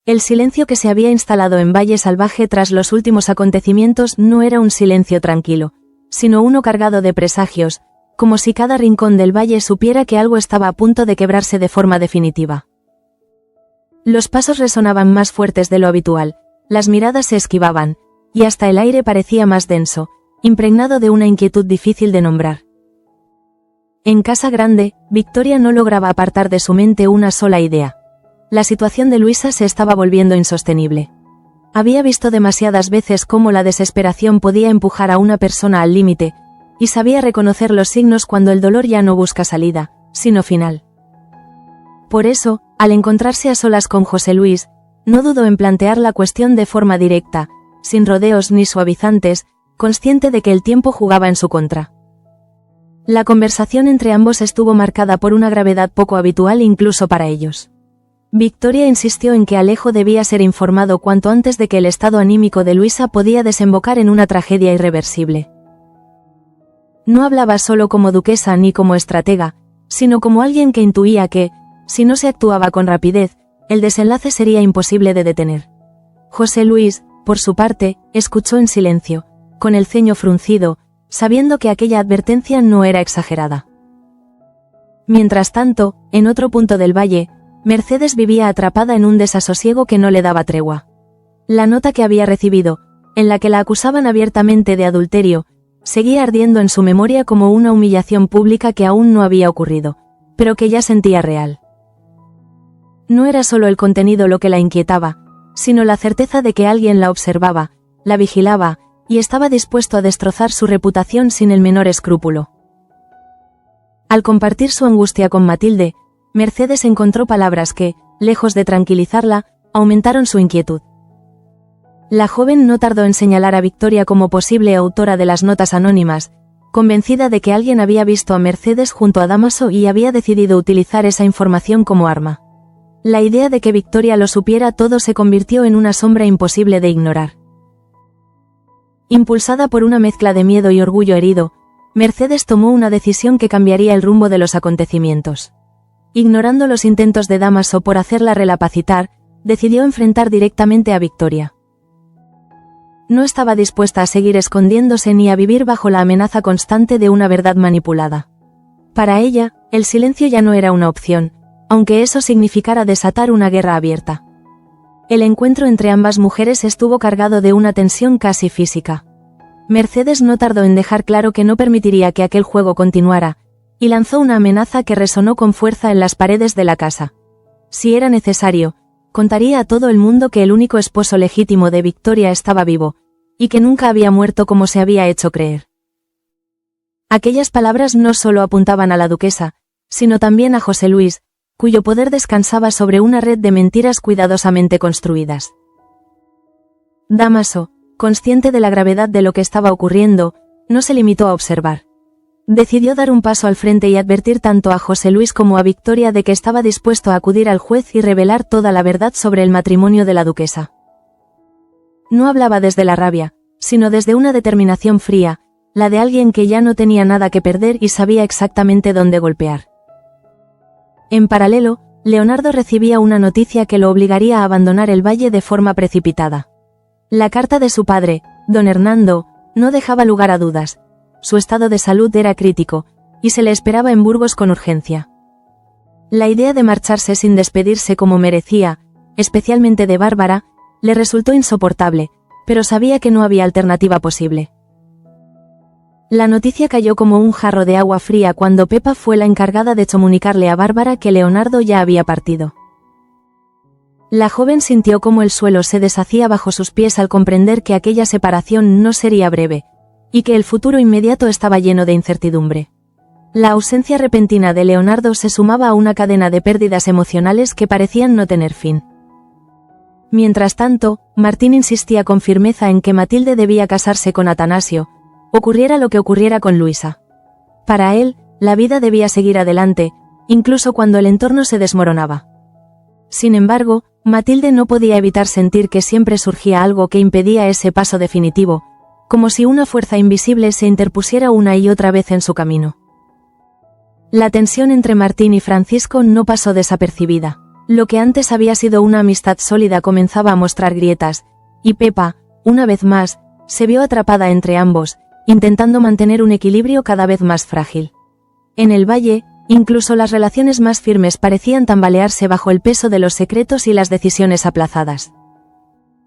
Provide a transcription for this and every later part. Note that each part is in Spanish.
El silencio que se había instalado en Valle Salvaje tras los últimos acontecimientos no era un silencio tranquilo, sino uno cargado de presagios, como si cada rincón del valle supiera que algo estaba a punto de quebrarse de forma definitiva. Los pasos resonaban más fuertes de lo habitual, las miradas se esquivaban, y hasta el aire parecía más denso, impregnado de una inquietud difícil de nombrar. En Casa Grande, Victoria no lograba apartar de su mente una sola idea. La situación de Luisa se estaba volviendo insostenible. Había visto demasiadas veces cómo la desesperación podía empujar a una persona al límite, y sabía reconocer los signos cuando el dolor ya no busca salida, sino final. Por eso, al encontrarse a solas con José Luis, no dudó en plantear la cuestión de forma directa, sin rodeos ni suavizantes, consciente de que el tiempo jugaba en su contra. La conversación entre ambos estuvo marcada por una gravedad poco habitual incluso para ellos. Victoria insistió en que Alejo debía ser informado cuanto antes de que el estado anímico de Luisa podía desembocar en una tragedia irreversible. No hablaba solo como duquesa ni como estratega, sino como alguien que intuía que, si no se actuaba con rapidez, el desenlace sería imposible de detener. José Luis, por su parte, escuchó en silencio, con el ceño fruncido, sabiendo que aquella advertencia no era exagerada. Mientras tanto, en otro punto del valle, Mercedes vivía atrapada en un desasosiego que no le daba tregua. La nota que había recibido, en la que la acusaban abiertamente de adulterio, seguía ardiendo en su memoria como una humillación pública que aún no había ocurrido, pero que ya sentía real. No era solo el contenido lo que la inquietaba, sino la certeza de que alguien la observaba, la vigilaba, y estaba dispuesto a destrozar su reputación sin el menor escrúpulo. Al compartir su angustia con Matilde, Mercedes encontró palabras que, lejos de tranquilizarla, aumentaron su inquietud. La joven no tardó en señalar a Victoria como posible autora de las notas anónimas, convencida de que alguien había visto a Mercedes junto a Dámaso y había decidido utilizar esa información como arma. La idea de que Victoria lo supiera todo se convirtió en una sombra imposible de ignorar. Impulsada por una mezcla de miedo y orgullo herido, Mercedes tomó una decisión que cambiaría el rumbo de los acontecimientos. Ignorando los intentos de Dámaso por hacerla recapacitar, decidió enfrentar directamente a Victoria. No estaba dispuesta a seguir escondiéndose ni a vivir bajo la amenaza constante de una verdad manipulada. Para ella, el silencio ya no era una opción, aunque eso significara desatar una guerra abierta. El encuentro entre ambas mujeres estuvo cargado de una tensión casi física. Mercedes no tardó en dejar claro que no permitiría que aquel juego continuara, y lanzó una amenaza que resonó con fuerza en las paredes de la casa. Si era necesario, contaría a todo el mundo que el único esposo legítimo de Victoria estaba vivo, y que nunca había muerto como se había hecho creer. Aquellas palabras no solo apuntaban a la duquesa, sino también a José Luis, cuyo poder descansaba sobre una red de mentiras cuidadosamente construidas. Dámaso, consciente de la gravedad de lo que estaba ocurriendo, no se limitó a observar. Decidió dar un paso al frente y advertir tanto a José Luis como a Victoria de que estaba dispuesto a acudir al juez y revelar toda la verdad sobre el matrimonio de la duquesa. No hablaba desde la rabia, sino desde una determinación fría, la de alguien que ya no tenía nada que perder y sabía exactamente dónde golpear. En paralelo, Leonardo recibía una noticia que lo obligaría a abandonar el valle de forma precipitada. La carta de su padre, don Hernando, no dejaba lugar a dudas. Su estado de salud era crítico, y se le esperaba en Burgos con urgencia. La idea de marcharse sin despedirse como merecía, especialmente de Bárbara, le resultó insoportable, pero sabía que no había alternativa posible. La noticia cayó como un jarro de agua fría cuando Pepa fue la encargada de comunicarle a Bárbara que Leonardo ya había partido. La joven sintió cómo el suelo se deshacía bajo sus pies al comprender que aquella separación no sería breve, y que el futuro inmediato estaba lleno de incertidumbre. La ausencia repentina de Leonardo se sumaba a una cadena de pérdidas emocionales que parecían no tener fin. Mientras tanto, Martín insistía con firmeza en que Matilde debía casarse con Atanasio, ocurriera lo que ocurriera con Luisa. Para él, la vida debía seguir adelante, incluso cuando el entorno se desmoronaba. Sin embargo, Matilde no podía evitar sentir que siempre surgía algo que impedía ese paso definitivo, como si una fuerza invisible se interpusiera una y otra vez en su camino. La tensión entre Martín y Francisco no pasó desapercibida. Lo que antes había sido una amistad sólida comenzaba a mostrar grietas, y Pepa, una vez más, se vio atrapada entre ambos, intentando mantener un equilibrio cada vez más frágil. En el valle, incluso las relaciones más firmes parecían tambalearse bajo el peso de los secretos y las decisiones aplazadas.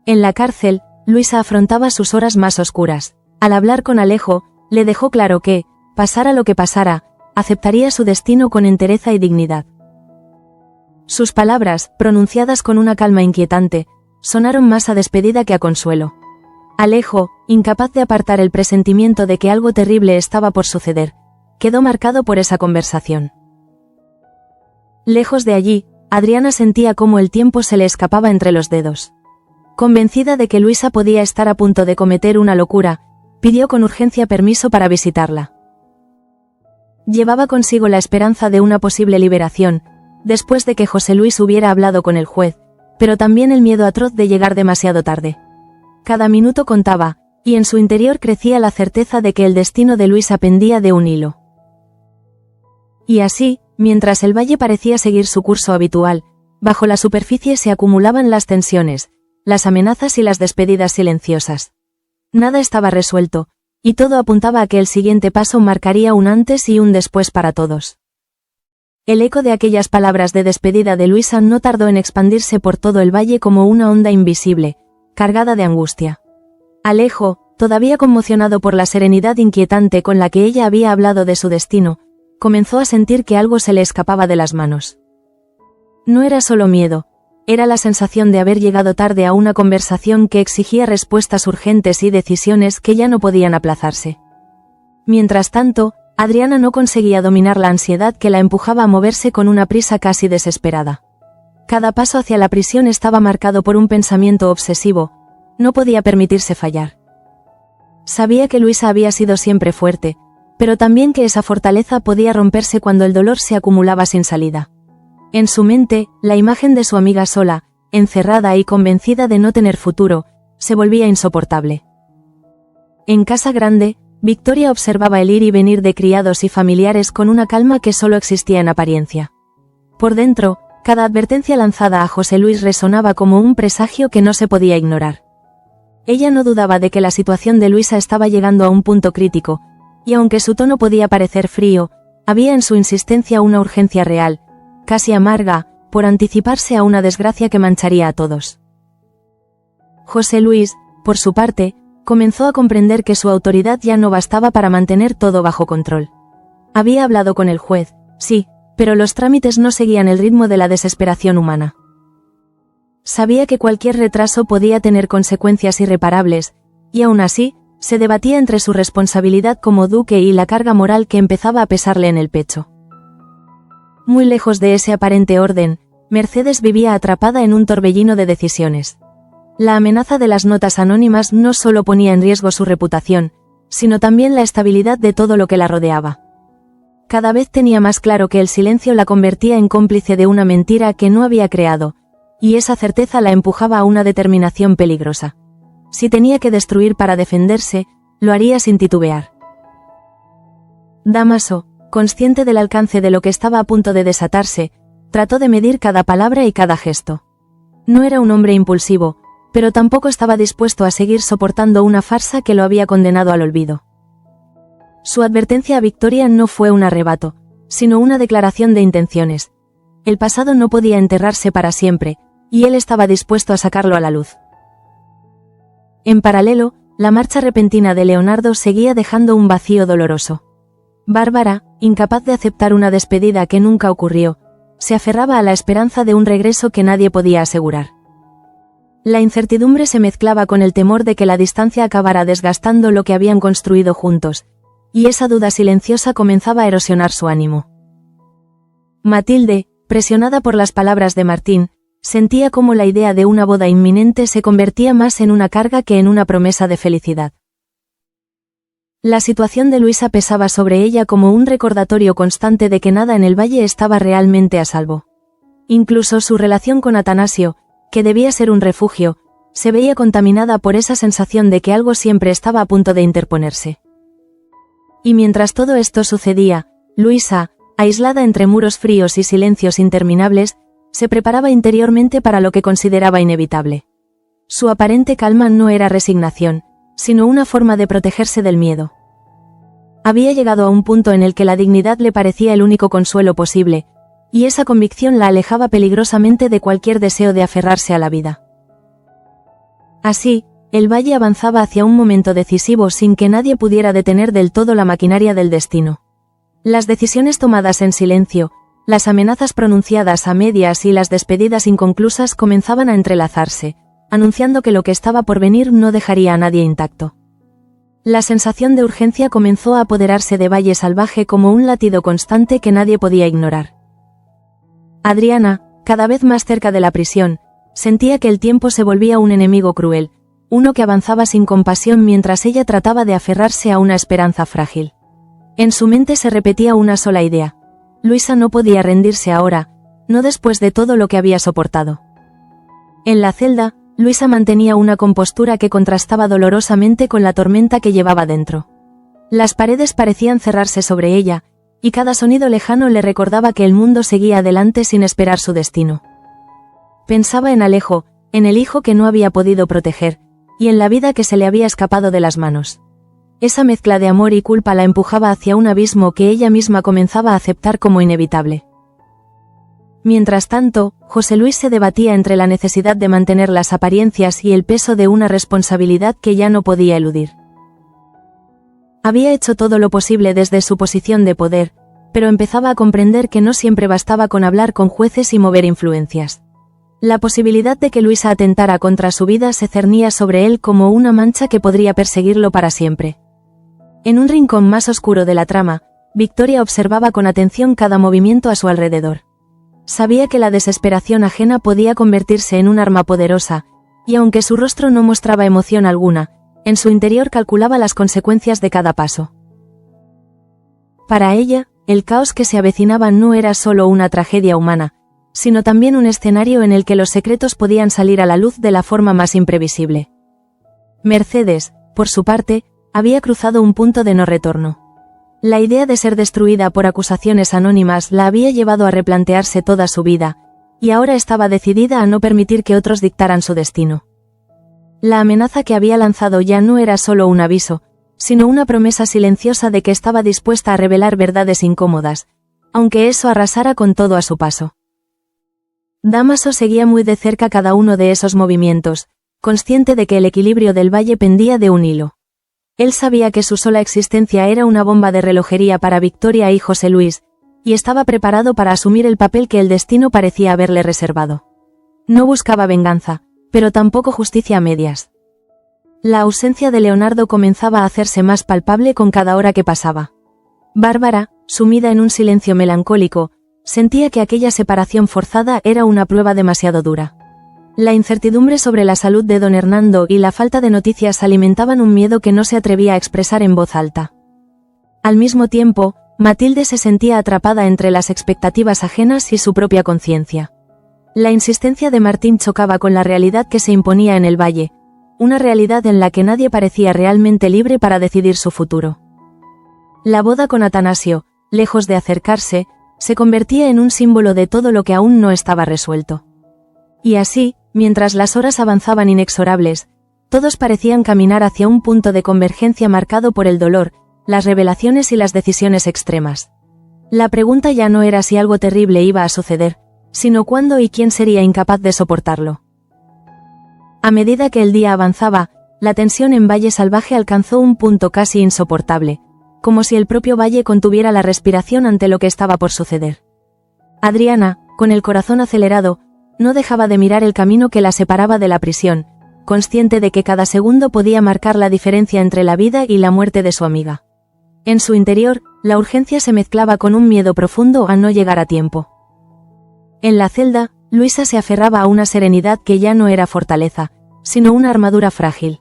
En la cárcel, Luisa afrontaba sus horas más oscuras. Al hablar con Alejo, le dejó claro que, pasara lo que pasara, aceptaría su destino con entereza y dignidad. Sus palabras, pronunciadas con una calma inquietante, sonaron más a despedida que a consuelo. Alejo, incapaz de apartar el presentimiento de que algo terrible estaba por suceder, quedó marcado por esa conversación. Lejos de allí, Adriana sentía cómo el tiempo se le escapaba entre los dedos. Convencida de que Luisa podía estar a punto de cometer una locura, pidió con urgencia permiso para visitarla. Llevaba consigo la esperanza de una posible liberación, después de que José Luis hubiera hablado con el juez, pero también el miedo atroz de llegar demasiado tarde. Cada minuto contaba, y en su interior crecía la certeza de que el destino de Luisa pendía de un hilo. Y así, mientras el valle parecía seguir su curso habitual, bajo la superficie se acumulaban las tensiones, las amenazas y las despedidas silenciosas. Nada estaba resuelto, y todo apuntaba a que el siguiente paso marcaría un antes y un después para todos. El eco de aquellas palabras de despedida de Luisa no tardó en expandirse por todo el valle como una onda invisible, cargada de angustia. Alejo, todavía conmocionado por la serenidad inquietante con la que ella había hablado de su destino, comenzó a sentir que algo se le escapaba de las manos. No era solo miedo, era la sensación de haber llegado tarde a una conversación que exigía respuestas urgentes y decisiones que ya no podían aplazarse. Mientras tanto, Adriana no conseguía dominar la ansiedad que la empujaba a moverse con una prisa casi desesperada. Cada paso hacia la prisión estaba marcado por un pensamiento obsesivo, no podía permitirse fallar. Sabía que Luisa había sido siempre fuerte, pero también que esa fortaleza podía romperse cuando el dolor se acumulaba sin salida. En su mente, la imagen de su amiga sola, encerrada y convencida de no tener futuro, se volvía insoportable. En Casa Grande, Victoria observaba el ir y venir de criados y familiares con una calma que solo existía en apariencia. Por dentro, cada advertencia lanzada a José Luis resonaba como un presagio que no se podía ignorar. Ella no dudaba de que la situación de Luisa estaba llegando a un punto crítico, y aunque su tono podía parecer frío, había en su insistencia una urgencia real, casi amarga, por anticiparse a una desgracia que mancharía a todos. José Luis, por su parte, comenzó a comprender que su autoridad ya no bastaba para mantener todo bajo control. Había hablado con el juez, sí, pero los trámites no seguían el ritmo de la desesperación humana. Sabía que cualquier retraso podía tener consecuencias irreparables, y aún así, se debatía entre su responsabilidad como duque y la carga moral que empezaba a pesarle en el pecho. Muy lejos de ese aparente orden, Mercedes vivía atrapada en un torbellino de decisiones. La amenaza de las notas anónimas no solo ponía en riesgo su reputación, sino también la estabilidad de todo lo que la rodeaba. Cada vez tenía más claro que el silencio la convertía en cómplice de una mentira que no había creado, y esa certeza la empujaba a una determinación peligrosa. Si tenía que destruir para defenderse, lo haría sin titubear. Dámaso, consciente del alcance de lo que estaba a punto de desatarse, trató de medir cada palabra y cada gesto. No era un hombre impulsivo, pero tampoco estaba dispuesto a seguir soportando una farsa que lo había condenado al olvido. Su advertencia a Victoria no fue un arrebato, sino una declaración de intenciones. El pasado no podía enterrarse para siempre, y él estaba dispuesto a sacarlo a la luz. En paralelo, la marcha repentina de Leonardo seguía dejando un vacío doloroso. Bárbara, incapaz de aceptar una despedida que nunca ocurrió, se aferraba a la esperanza de un regreso que nadie podía asegurar. La incertidumbre se mezclaba con el temor de que la distancia acabara desgastando lo que habían construido juntos, y esa duda silenciosa comenzaba a erosionar su ánimo. Matilde, presionada por las palabras de Martín, sentía cómo la idea de una boda inminente se convertía más en una carga que en una promesa de felicidad. La situación de Luisa pesaba sobre ella como un recordatorio constante de que nada en el valle estaba realmente a salvo. Incluso su relación con Atanasio, que debía ser un refugio, se veía contaminada por esa sensación de que algo siempre estaba a punto de interponerse. Y mientras todo esto sucedía, Luisa, aislada entre muros fríos y silencios interminables, se preparaba interiormente para lo que consideraba inevitable. Su aparente calma no era resignación, sino una forma de protegerse del miedo. Había llegado a un punto en el que la dignidad le parecía el único consuelo posible, y esa convicción la alejaba peligrosamente de cualquier deseo de aferrarse a la vida. Así, el valle avanzaba hacia un momento decisivo sin que nadie pudiera detener del todo la maquinaria del destino. Las decisiones tomadas en silencio, las amenazas pronunciadas a medias y las despedidas inconclusas comenzaban a entrelazarse, anunciando que lo que estaba por venir no dejaría a nadie intacto. La sensación de urgencia comenzó a apoderarse de Valle Salvaje como un latido constante que nadie podía ignorar. Adriana, cada vez más cerca de la prisión, sentía que el tiempo se volvía un enemigo cruel, uno que avanzaba sin compasión mientras ella trataba de aferrarse a una esperanza frágil. En su mente se repetía una sola idea: Luisa no podía rendirse ahora, no después de todo lo que había soportado. En la celda, Luisa mantenía una compostura que contrastaba dolorosamente con la tormenta que llevaba dentro. Las paredes parecían cerrarse sobre ella, y cada sonido lejano le recordaba que el mundo seguía adelante sin esperar su destino. Pensaba en Alejo, en el hijo que no había podido proteger, y en la vida que se le había escapado de las manos. Esa mezcla de amor y culpa la empujaba hacia un abismo que ella misma comenzaba a aceptar como inevitable. Mientras tanto, José Luis se debatía entre la necesidad de mantener las apariencias y el peso de una responsabilidad que ya no podía eludir. Había hecho todo lo posible desde su posición de poder, pero empezaba a comprender que no siempre bastaba con hablar con jueces y mover influencias. La posibilidad de que Luisa atentara contra su vida se cernía sobre él como una mancha que podría perseguirlo para siempre. En un rincón más oscuro de la trama, Victoria observaba con atención cada movimiento a su alrededor. Sabía que la desesperación ajena podía convertirse en un arma poderosa, y aunque su rostro no mostraba emoción alguna, en su interior calculaba las consecuencias de cada paso. Para ella, el caos que se avecinaba no era solo una tragedia humana, sino también un escenario en el que los secretos podían salir a la luz de la forma más imprevisible. Mercedes, por su parte, había cruzado un punto de no retorno. La idea de ser destruida por acusaciones anónimas la había llevado a replantearse toda su vida, y ahora estaba decidida a no permitir que otros dictaran su destino. La amenaza que había lanzado ya no era solo un aviso, sino una promesa silenciosa de que estaba dispuesta a revelar verdades incómodas, aunque eso arrasara con todo a su paso. Dámaso seguía muy de cerca cada uno de esos movimientos, consciente de que el equilibrio del valle pendía de un hilo. Él sabía que su sola existencia era una bomba de relojería para Victoria y José Luis, y estaba preparado para asumir el papel que el destino parecía haberle reservado. No buscaba venganza, pero tampoco justicia a medias. La ausencia de Leonardo comenzaba a hacerse más palpable con cada hora que pasaba. Bárbara, sumida en un silencio melancólico, sentía que aquella separación forzada era una prueba demasiado dura. La incertidumbre sobre la salud de don Hernando y la falta de noticias alimentaban un miedo que no se atrevía a expresar en voz alta. Al mismo tiempo, Matilde se sentía atrapada entre las expectativas ajenas y su propia conciencia. La insistencia de Martín chocaba con la realidad que se imponía en el valle, una realidad en la que nadie parecía realmente libre para decidir su futuro. La boda con Atanasio, lejos de acercarse, se convertía en un símbolo de todo lo que aún no estaba resuelto. Y así, mientras las horas avanzaban inexorables, todos parecían caminar hacia un punto de convergencia marcado por el dolor, las revelaciones y las decisiones extremas. La pregunta ya no era si algo terrible iba a suceder, sino cuándo y quién sería incapaz de soportarlo. A medida que el día avanzaba, la tensión en Valle Salvaje alcanzó un punto casi insoportable, como si el propio valle contuviera la respiración ante lo que estaba por suceder. Adriana, con el corazón acelerado, no dejaba de mirar el camino que la separaba de la prisión, consciente de que cada segundo podía marcar la diferencia entre la vida y la muerte de su amiga. En su interior, la urgencia se mezclaba con un miedo profundo a no llegar a tiempo. En la celda, Luisa se aferraba a una serenidad que ya no era fortaleza, sino una armadura frágil.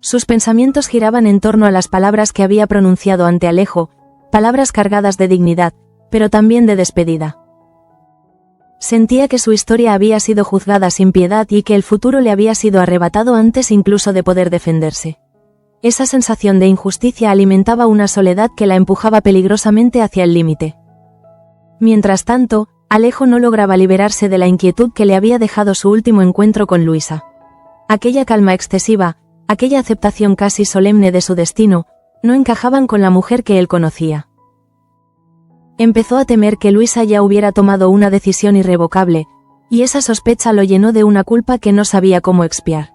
Sus pensamientos giraban en torno a las palabras que había pronunciado ante Alejo, palabras cargadas de dignidad, pero también de despedida. Sentía que su historia había sido juzgada sin piedad y que el futuro le había sido arrebatado antes incluso de poder defenderse. Esa sensación de injusticia alimentaba una soledad que la empujaba peligrosamente hacia el límite. Mientras tanto, Alejo no lograba liberarse de la inquietud que le había dejado su último encuentro con Luisa. Aquella calma excesiva, aquella aceptación casi solemne de su destino, no encajaban con la mujer que él conocía. Empezó a temer que Luisa ya hubiera tomado una decisión irrevocable, y esa sospecha lo llenó de una culpa que no sabía cómo expiar.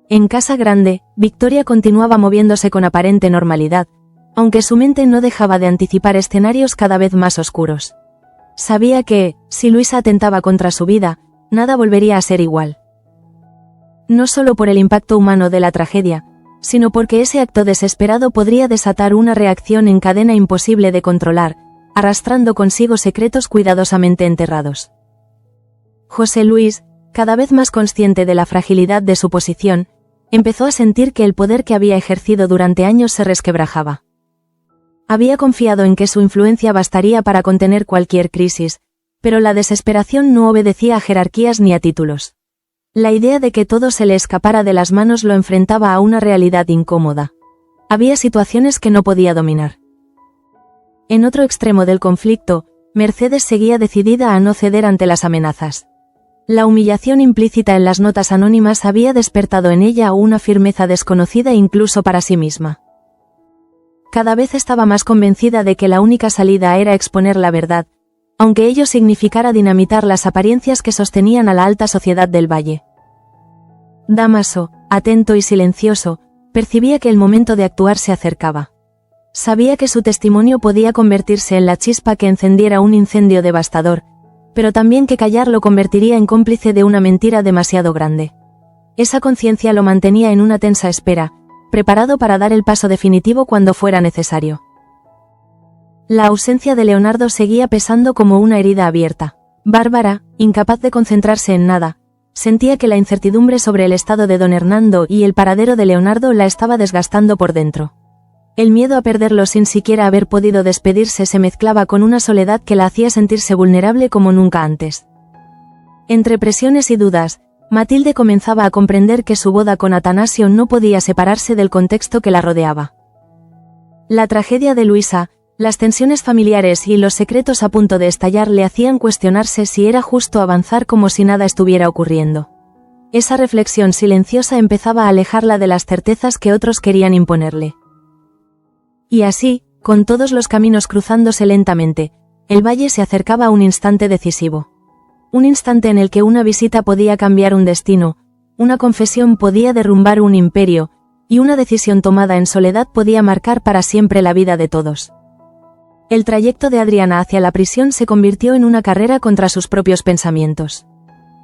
En Casa Grande, Victoria continuaba moviéndose con aparente normalidad, aunque su mente no dejaba de anticipar escenarios cada vez más oscuros. Sabía que, si Luisa atentaba contra su vida, nada volvería a ser igual. No solo por el impacto humano de la tragedia, sino porque ese acto desesperado podría desatar una reacción en cadena imposible de controlar, arrastrando consigo secretos cuidadosamente enterrados. José Luis, cada vez más consciente de la fragilidad de su posición, empezó a sentir que el poder que había ejercido durante años se resquebrajaba. Había confiado en que su influencia bastaría para contener cualquier crisis, pero la desesperación no obedecía a jerarquías ni a títulos. La idea de que todo se le escapara de las manos lo enfrentaba a una realidad incómoda. Había situaciones que no podía dominar. En otro extremo del conflicto, Mercedes seguía decidida a no ceder ante las amenazas. La humillación implícita en las notas anónimas había despertado en ella una firmeza desconocida incluso para sí misma. Cada vez estaba más convencida de que la única salida era exponer la verdad, aunque ello significara dinamitar las apariencias que sostenían a la alta sociedad del valle. Dámaso, atento y silencioso, percibía que el momento de actuar se acercaba. Sabía que su testimonio podía convertirse en la chispa que encendiera un incendio devastador, pero también que callar lo convertiría en cómplice de una mentira demasiado grande. Esa conciencia lo mantenía en una tensa espera, preparado para dar el paso definitivo cuando fuera necesario. La ausencia de Leonardo seguía pesando como una herida abierta. Bárbara, incapaz de concentrarse en nada, sentía que la incertidumbre sobre el estado de don Hernando y el paradero de Leonardo la estaba desgastando por dentro. El miedo a perderlo sin siquiera haber podido despedirse se mezclaba con una soledad que la hacía sentirse vulnerable como nunca antes. Entre presiones y dudas, Matilde comenzaba a comprender que su boda con Atanasio no podía separarse del contexto que la rodeaba. La tragedia de Luisa, las tensiones familiares y los secretos a punto de estallar le hacían cuestionarse si era justo avanzar como si nada estuviera ocurriendo. Esa reflexión silenciosa empezaba a alejarla de las certezas que otros querían imponerle. Y así, con todos los caminos cruzándose lentamente, el valle se acercaba a un instante decisivo. Un instante en el que una visita podía cambiar un destino, una confesión podía derrumbar un imperio, y una decisión tomada en soledad podía marcar para siempre la vida de todos. El trayecto de Adriana hacia la prisión se convirtió en una carrera contra sus propios pensamientos.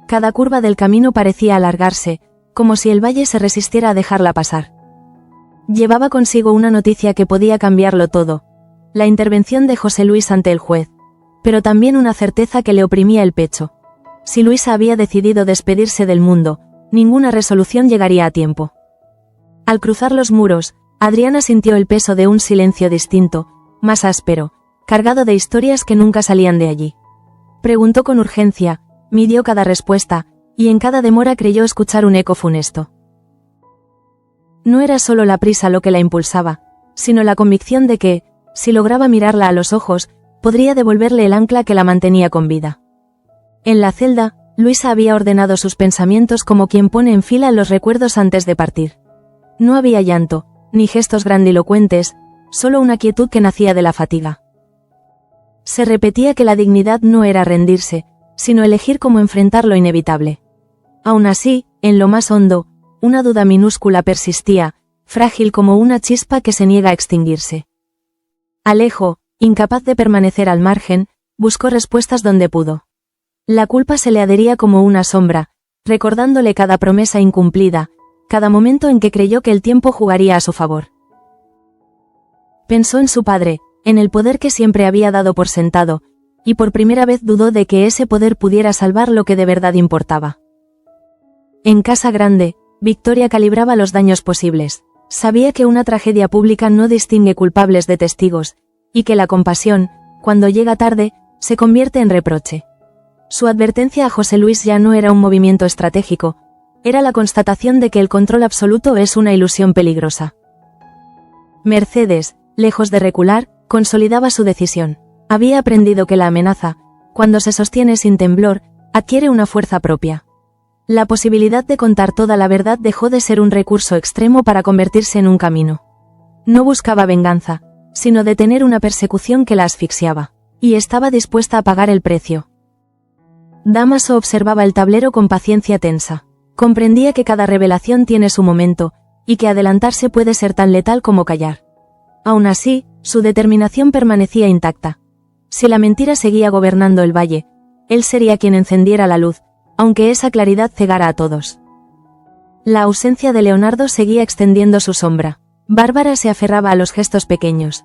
Cada curva del camino parecía alargarse, como si el valle se resistiera a dejarla pasar. Llevaba consigo una noticia que podía cambiarlo todo, la intervención de José Luis ante el juez, pero también una certeza que le oprimía el pecho. Si Luisa había decidido despedirse del mundo, ninguna resolución llegaría a tiempo. Al cruzar los muros, Adriana sintió el peso de un silencio distinto, más áspero, cargado de historias que nunca salían de allí. Preguntó con urgencia, midió cada respuesta, y en cada demora creyó escuchar un eco funesto. No era solo la prisa lo que la impulsaba, sino la convicción de que, si lograba mirarla a los ojos, podría devolverle el ancla que la mantenía con vida. En la celda, Luisa había ordenado sus pensamientos como quien pone en fila los recuerdos antes de partir. No había llanto, ni gestos grandilocuentes, solo una quietud que nacía de la fatiga. Se repetía que la dignidad no era rendirse, sino elegir cómo enfrentar lo inevitable. Aún así, en lo más hondo, una duda minúscula persistía, frágil como una chispa que se niega a extinguirse. Alejo, incapaz de permanecer al margen, buscó respuestas donde pudo. La culpa se le adhería como una sombra, recordándole cada promesa incumplida, cada momento en que creyó que el tiempo jugaría a su favor. Pensó en su padre, en el poder que siempre había dado por sentado, y por primera vez dudó de que ese poder pudiera salvar lo que de verdad importaba. En Casa Grande, Victoria calibraba los daños posibles. Sabía que una tragedia pública no distingue culpables de testigos, y que la compasión, cuando llega tarde, se convierte en reproche. Su advertencia a José Luis ya no era un movimiento estratégico, era la constatación de que el control absoluto es una ilusión peligrosa. Mercedes, lejos de recular, consolidaba su decisión. Había aprendido que la amenaza, cuando se sostiene sin temblor, adquiere una fuerza propia. La posibilidad de contar toda la verdad dejó de ser un recurso extremo para convertirse en un camino. No buscaba venganza, sino detener una persecución que la asfixiaba, y estaba dispuesta a pagar el precio. Damaso observaba el tablero con paciencia tensa. Comprendía que cada revelación tiene su momento, y que adelantarse puede ser tan letal como callar. Aún así, su determinación permanecía intacta. Si la mentira seguía gobernando el valle, él sería quien encendiera la luz, aunque esa claridad cegara a todos. La ausencia de Leonardo seguía extendiendo su sombra. Bárbara se aferraba a los gestos pequeños.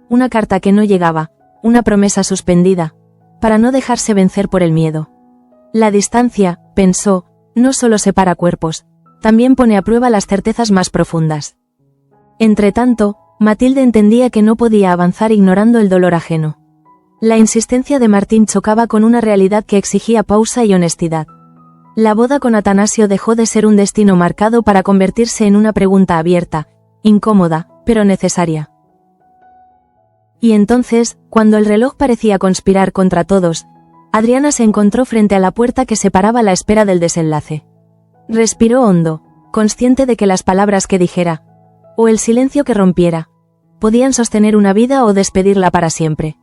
Una carta que no llegaba, una promesa suspendida, para no dejarse vencer por el miedo. La distancia, pensó, no solo separa cuerpos, también pone a prueba las certezas más profundas. Entretanto, Matilde entendía que no podía avanzar ignorando el dolor ajeno. La insistencia de Martín chocaba con una realidad que exigía pausa y honestidad. La boda con Atanasio dejó de ser un destino marcado para convertirse en una pregunta abierta, incómoda, pero necesaria. Y entonces, cuando el reloj parecía conspirar contra todos, Adriana se encontró frente a la puerta que separaba la espera del desenlace. Respiró hondo, consciente de que las palabras que dijera, o el silencio que rompiera, podían sostener una vida o despedirla para siempre.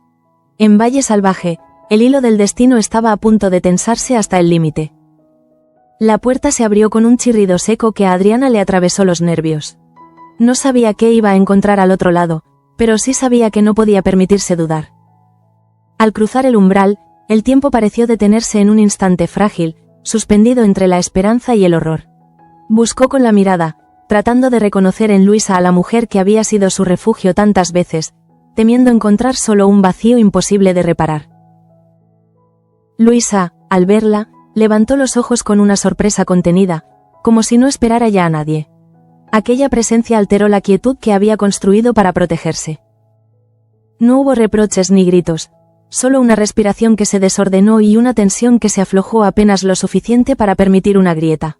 En Valle Salvaje, el hilo del destino estaba a punto de tensarse hasta el límite. La puerta se abrió con un chirrido seco que a Adriana le atravesó los nervios. No sabía qué iba a encontrar al otro lado, pero sí sabía que no podía permitirse dudar. Al cruzar el umbral, el tiempo pareció detenerse en un instante frágil, suspendido entre la esperanza y el horror. Buscó con la mirada, tratando de reconocer en Luisa a la mujer que había sido su refugio tantas veces, temiendo encontrar solo un vacío imposible de reparar. Luisa, al verla, levantó los ojos con una sorpresa contenida, como si no esperara ya a nadie. Aquella presencia alteró la quietud que había construido para protegerse. No hubo reproches ni gritos, solo una respiración que se desordenó y una tensión que se aflojó apenas lo suficiente para permitir una grieta.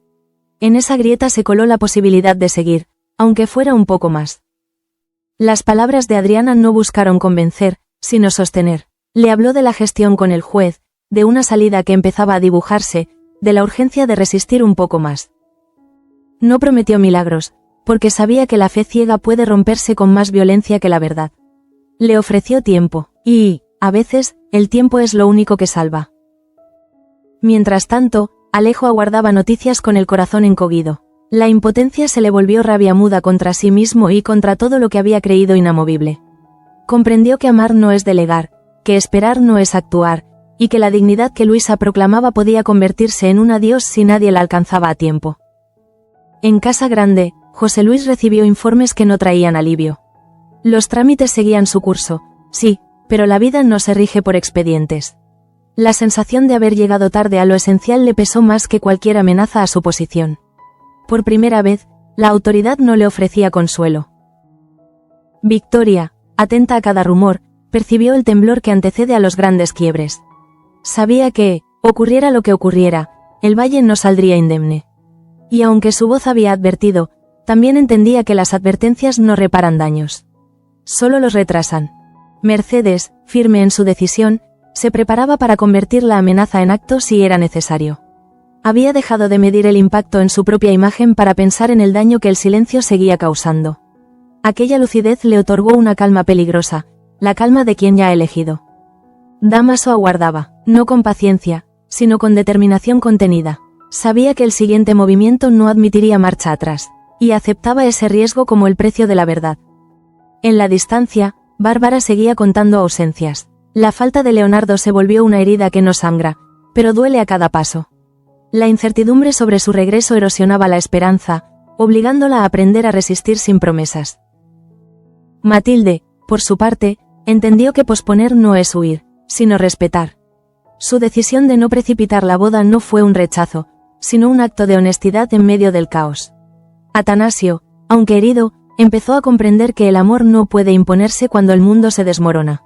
En esa grieta se coló la posibilidad de seguir, aunque fuera un poco más. Las palabras de Adriana no buscaron convencer, sino sostener. Le habló de la gestión con el juez, de una salida que empezaba a dibujarse, de la urgencia de resistir un poco más. No prometió milagros, porque sabía que la fe ciega puede romperse con más violencia que la verdad. Le ofreció tiempo, y, a veces, el tiempo es lo único que salva. Mientras tanto, Alejo aguardaba noticias con el corazón encogido. La impotencia se le volvió rabia muda contra sí mismo y contra todo lo que había creído inamovible. Comprendió que amar no es delegar, que esperar no es actuar, y que la dignidad que Luisa proclamaba podía convertirse en un adiós si nadie la alcanzaba a tiempo. En Casa Grande, José Luis recibió informes que no traían alivio. Los trámites seguían su curso, sí, pero la vida no se rige por expedientes. La sensación de haber llegado tarde a lo esencial le pesó más que cualquier amenaza a su posición. Por primera vez, la autoridad no le ofrecía consuelo. Victoria, atenta a cada rumor, percibió el temblor que antecede a los grandes quiebres. Sabía que, ocurriera lo que ocurriera, el valle no saldría indemne. Y aunque su voz había advertido, también entendía que las advertencias no reparan daños. Solo los retrasan. Mercedes, firme en su decisión, se preparaba para convertir la amenaza en acto si era necesario. Había dejado de medir el impacto en su propia imagen para pensar en el daño que el silencio seguía causando. Aquella lucidez le otorgó una calma peligrosa, la calma de quien ya ha elegido. Damaso aguardaba, no con paciencia, sino con determinación contenida. Sabía que el siguiente movimiento no admitiría marcha atrás, y aceptaba ese riesgo como el precio de la verdad. En la distancia, Bárbara seguía contando ausencias. La falta de Leonardo se volvió una herida que no sangra, pero duele a cada paso. La incertidumbre sobre su regreso erosionaba la esperanza, obligándola a aprender a resistir sin promesas. Matilde, por su parte, entendió que posponer no es huir, sino respetar. Su decisión de no precipitar la boda no fue un rechazo, sino un acto de honestidad en medio del caos. Atanasio, aunque herido, empezó a comprender que el amor no puede imponerse cuando el mundo se desmorona.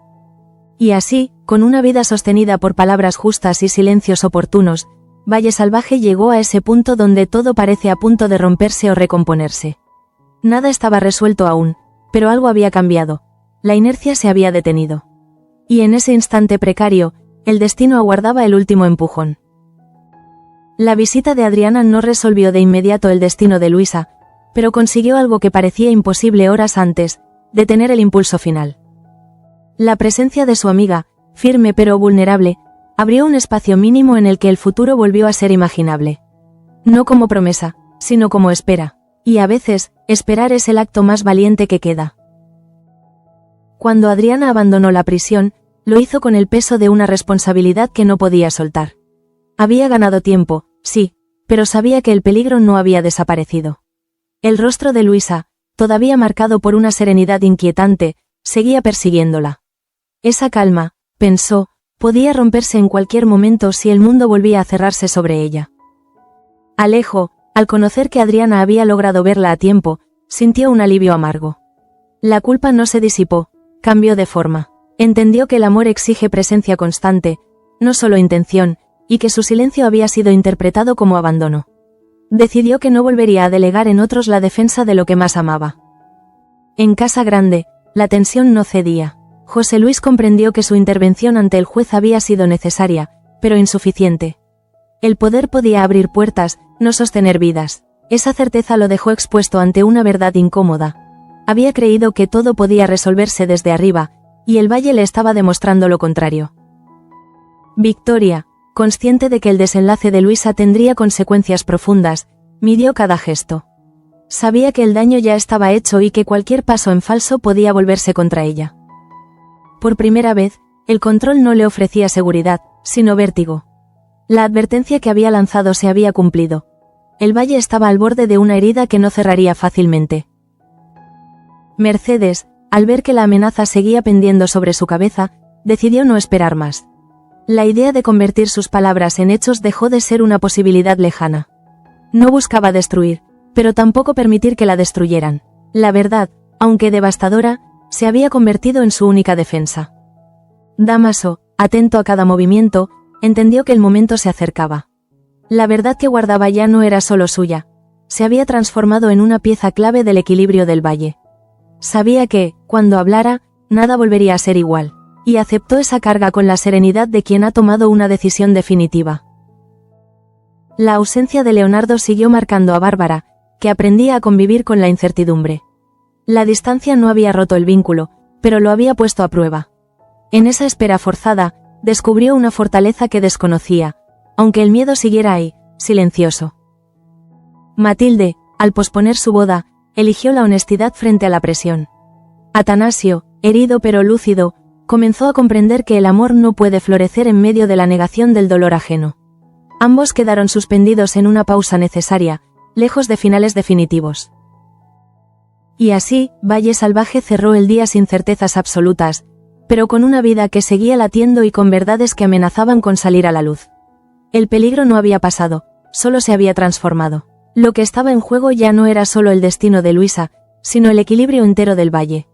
Y así, con una vida sostenida por palabras justas y silencios oportunos, Valle Salvaje llegó a ese punto donde todo parece a punto de romperse o recomponerse. Nada estaba resuelto aún, pero algo había cambiado. La inercia se había detenido. Y en ese instante precario, el destino aguardaba el último empujón. La visita de Adriana no resolvió de inmediato el destino de Luisa, pero consiguió algo que parecía imposible horas antes: detener el impulso final. La presencia de su amiga, firme pero vulnerable, abrió un espacio mínimo en el que el futuro volvió a ser imaginable. No como promesa, sino como espera, y a veces, esperar es el acto más valiente que queda. Cuando Adriana abandonó la prisión, lo hizo con el peso de una responsabilidad que no podía soltar. Había ganado tiempo, sí, pero sabía que el peligro no había desaparecido. El rostro de Luisa, todavía marcado por una serenidad inquietante, seguía persiguiéndola. Esa calma, pensó, podía romperse en cualquier momento si el mundo volvía a cerrarse sobre ella. Alejo, al conocer que Adriana había logrado verla a tiempo, sintió un alivio amargo. La culpa no se disipó, cambió de forma. Entendió que el amor exige presencia constante, no solo intención, y que su silencio había sido interpretado como abandono. Decidió que no volvería a delegar en otros la defensa de lo que más amaba. En Casa Grande, la tensión no cedía. José Luis comprendió que su intervención ante el juez había sido necesaria, pero insuficiente. El poder podía abrir puertas, no sostener vidas. Esa certeza lo dejó expuesto ante una verdad incómoda. Había creído que todo podía resolverse desde arriba, y el valle le estaba demostrando lo contrario. Victoria, consciente de que el desenlace de Luisa tendría consecuencias profundas, midió cada gesto. Sabía que el daño ya estaba hecho y que cualquier paso en falso podía volverse contra ella. Por primera vez, el control no le ofrecía seguridad, sino vértigo. La advertencia que había lanzado se había cumplido. El valle estaba al borde de una herida que no cerraría fácilmente. Mercedes, al ver que la amenaza seguía pendiendo sobre su cabeza, decidió no esperar más. La idea de convertir sus palabras en hechos dejó de ser una posibilidad lejana. No buscaba destruir, pero tampoco permitir que la destruyeran. La verdad, aunque devastadora, se había convertido en su única defensa. Dámaso, atento a cada movimiento, entendió que el momento se acercaba. La verdad que guardaba ya no era solo suya, se había transformado en una pieza clave del equilibrio del valle. Sabía que, cuando hablara, nada volvería a ser igual, y aceptó esa carga con la serenidad de quien ha tomado una decisión definitiva. La ausencia de Leonardo siguió marcando a Bárbara, que aprendía a convivir con la incertidumbre. La distancia no había roto el vínculo, pero lo había puesto a prueba. En esa espera forzada, descubrió una fortaleza que desconocía, aunque el miedo siguiera ahí, silencioso. Matilde, al posponer su boda, eligió la honestidad frente a la presión. Atanasio, herido pero lúcido, comenzó a comprender que el amor no puede florecer en medio de la negación del dolor ajeno. Ambos quedaron suspendidos en una pausa necesaria, lejos de finales definitivos. Y así, Valle Salvaje cerró el día sin certezas absolutas, pero con una vida que seguía latiendo y con verdades que amenazaban con salir a la luz. El peligro no había pasado, solo se había transformado. Lo que estaba en juego ya no era solo el destino de Luisa, sino el equilibrio entero del valle.